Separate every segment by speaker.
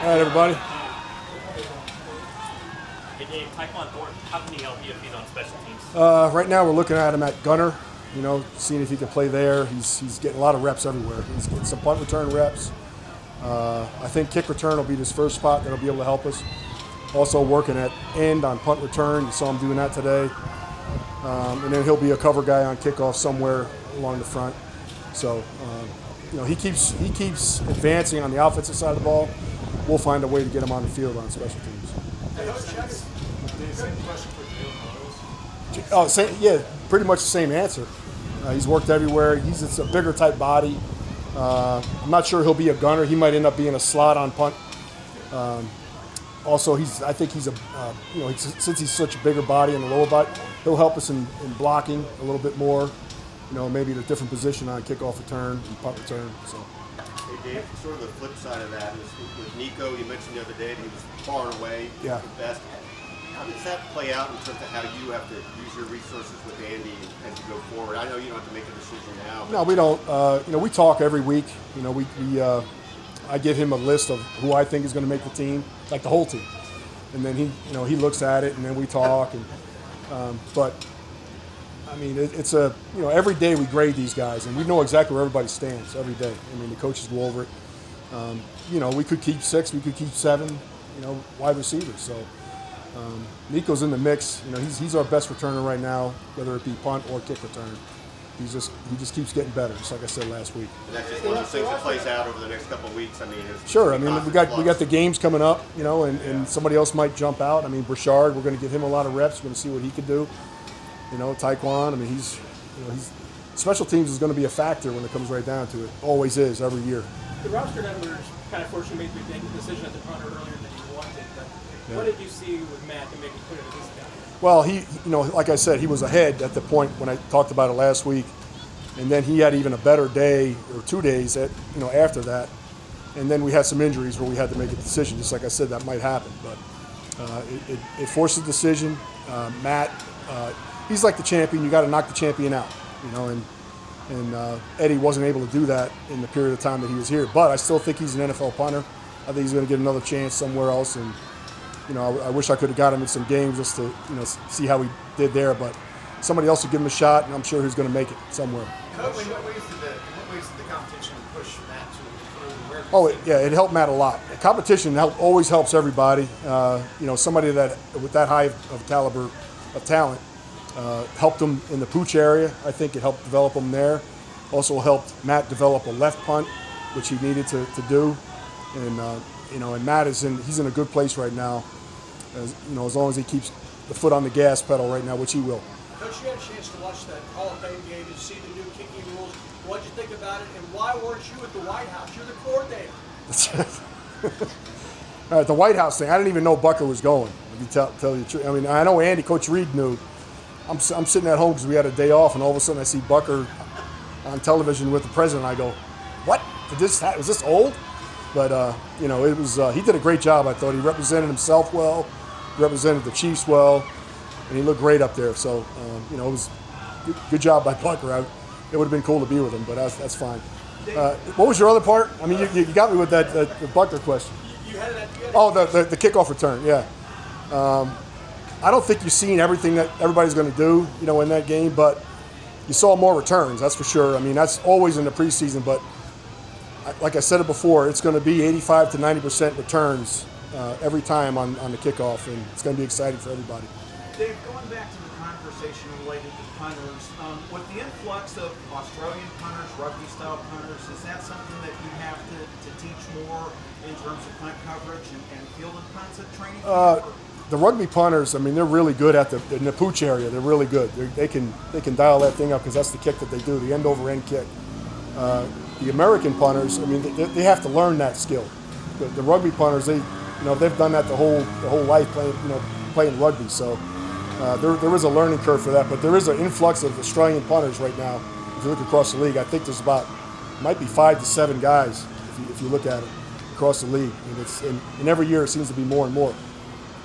Speaker 1: All right, everybody.
Speaker 2: Hey Dave, Tyquan Thornton, how can he help you if he's on special teams?
Speaker 1: Right now, we're looking at him at gunner. Seeing if he can play there. He's getting a lot of reps everywhere. He's getting some punt return reps. I think kick return will be his first spot that'll be able to help us. Also working at end on punt return. You saw him doing that today. And then he'll be a cover guy on kickoff somewhere along the front. So, he keeps advancing on the offensive side of the ball. We'll find a way to get him on the field on special teams.
Speaker 3: Same question for Jalen.
Speaker 1: Oh, pretty much the same answer. He's worked everywhere. It's a bigger type body. I'm not sure he'll be a gunner. He might end up being a slot on punt. Also, since he's such a bigger body in the lower body, he'll help us in blocking a little bit more. Maybe at a different position on kickoff return and punt return. So.
Speaker 4: Hey Dave, sort of the flip side of that is with Nico. You mentioned the other day that he was far and away the best. How does that play out in terms of how you have to use your resources with Andy as you go forward? I know you don't have to make a decision now.
Speaker 1: No, we don't. We talk every week. I give him a list of who I think is going to make the team, like the whole team, and then he looks at it, and then we talk. It's every day we grade these guys, and we know exactly where everybody stands every day. The coaches go over it. We could keep 6, we could keep 7, wide receivers. So. Nico's in the mix. He's our best returner right now, whether it be punt or kick return. He just keeps getting better, just like I said last week.
Speaker 4: And that's just one of those things that plays out over the next couple of weeks.
Speaker 1: Sure. We got the games coming up, and somebody else might jump out. Brashard, we're going to give him a lot of reps. We're going to see what he could do. Tyquan. He's special teams is going to be a factor when it comes right down to it. Always is every year.
Speaker 3: The roster numbers kind of forced you to make the decision at the punter earlier than you wanted, but what did you see with Matt to make it clear that this guy?
Speaker 1: Well, like I said, he was ahead at the point when I talked about it last week, and then he had even a better day or 2 days after that, and then we had some injuries where we had to make a decision. Just like I said, that might happen, but it forced a decision. Matt, he's like the champion. You got to knock the champion out, and Eddie wasn't able to do that in the period of time that he was here. But I still think he's an NFL punter. I think he's going to get another chance somewhere else, and. I wish I could have got him in some games just to, see how he did there. But somebody else would give him a shot, and I'm sure he's going to make it somewhere.
Speaker 3: What ways did the competition push Matt to improve?
Speaker 1: Oh, it helped Matt a lot. The competition always helps everybody. Somebody that with that high of caliber of talent helped him in the pooch area. I think it helped develop him there. Also helped Matt develop a left punt, which he needed to do. And Matt he's in a good place right now. As long as he keeps the foot on the gas pedal right now, which he will.
Speaker 3: Coach, you had a chance to watch that Hall of Fame game and see the new kicking rules. What did you think about it, and why weren't you at the White House? You're the coordinator.
Speaker 1: All right, the White House thing. I didn't even know Bucker was going. If you tell you the truth. I know Andy, Coach Reed knew. I'm sitting at home because we had a day off, and all of a sudden I see Bucker on television with the president. I go, what? Was this old? But, it was he did a great job, I thought. He represented himself well, represented the Chiefs well, and he looked great up there. So, it was good job by Bucker. It would have been cool to be with him, but that's fine. What was your other part? You got me with that the Bucker question.
Speaker 3: You had it.
Speaker 1: Oh, the kickoff return, yeah. I don't think you've seen everything that everybody's going to do, in that game, but you saw more returns, that's for sure. That's always in the preseason, but like I said it before, it's going to be 85 to 90% returns every time on the kickoff, and it's going to be exciting for everybody.
Speaker 5: Dave, going back to the conversation related to punters, with the influx of Australian punters, rugby-style punters, is that something that you have to teach more in terms of punt coverage and fielding punts at training?
Speaker 1: The rugby punters, they're really good in the pooch area. They're really good. They can dial that thing up because that's the kick that they do, the end-over-end kick. The American punters, they have to learn that skill. The rugby punters, they've done that the whole life playing rugby. So there is a learning curve for that. But there is an influx of Australian punters right now. If you look across the league, I think there's might be 5 to 7 guys if you look at it across the league. And every year it seems to be more and more.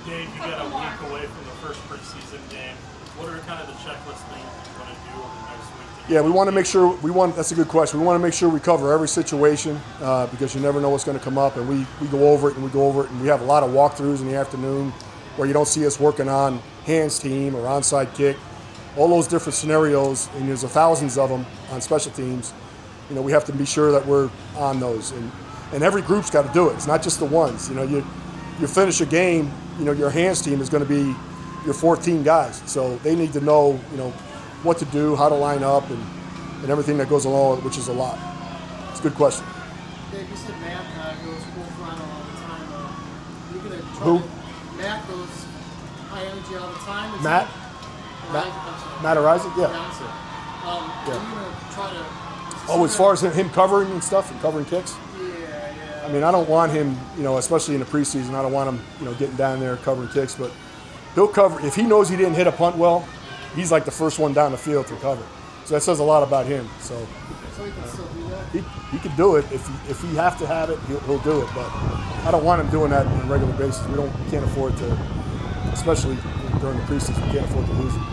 Speaker 6: Dave, you got a week away from the first preseason game. What are kind of the checklist things you want to do over the next week to
Speaker 1: Yeah, we want to make sure that's a good question. We want to make sure we cover every situation because you never know what's going to come up, and we go over it, and we have a lot of walkthroughs in the afternoon where you don't see us working on hands team or onside kick, all those different scenarios, and there's thousands of them on special teams. You know, we have to be sure that we're on those, and every group's got to do it. It's not just the ones. You know, you finish a game, you know, your hands team is going to be your 14 guys, so they need to know, you know, what to do, how to line up, and everything that goes along, which is a lot. It's a good question.
Speaker 6: Dave, you said Matt goes full throttle all the time. You're going to try
Speaker 1: Who?
Speaker 6: Matt goes high energy all the time. Is
Speaker 1: Matt?
Speaker 6: Matt,
Speaker 1: Matt or Isaac? Yeah.
Speaker 6: Are you going to try to...
Speaker 1: Oh, as far as him covering and stuff and covering kicks?
Speaker 6: Yeah.
Speaker 1: I mean, I don't want him, you know, especially in the preseason, I don't want him, you know, getting down there covering kicks, but he'll cover. If he knows he didn't hit a punt well, he's like the first one down the field to cover. So that says a lot about him. So
Speaker 6: he can still do that?
Speaker 1: he could do it. If he have to have it, he'll do it. But I don't want him doing that on a regular basis. We can't afford to, especially during the preseason, we can't afford to lose him.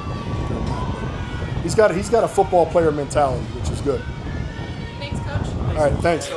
Speaker 1: He's got a football player mentality, which is good.
Speaker 7: Thanks, Coach.
Speaker 1: All right, thanks.